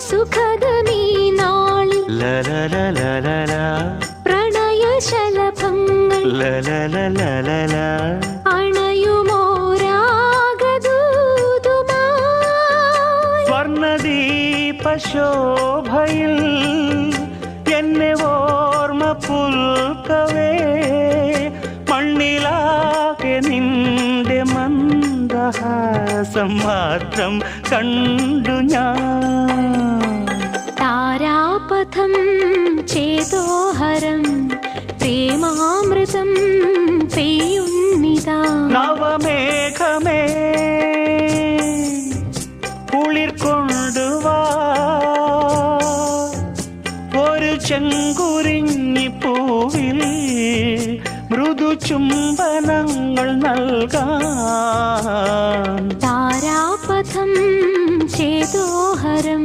സുഖദമീ നാളിൽ പ്രണയശലഭങ്ങൾ അണയുമോരാഗദൂതുമായി സ്വർണദീപശോഭയിൽ എന്നെ ഓർമ്മ പുൽക്കവേ മണ്ണിലാകെ നിന്റെ മന്ദഹാസം മാത്രം കണ്ടു ഞാൻ. താരാപഥം ചേതോഹരം പ്രേമാമൃതം പെയ്യുന്നിതാ. നവമേഘമേ കുളിർ കൊണ്ടുവാ ഒരു ചെങ്കുരിഞ്ഞി പൂവിൽ മൃദു ചുംബനങ്ങൾ നൽകാൻ. താരാപഥം ചേതോഹരം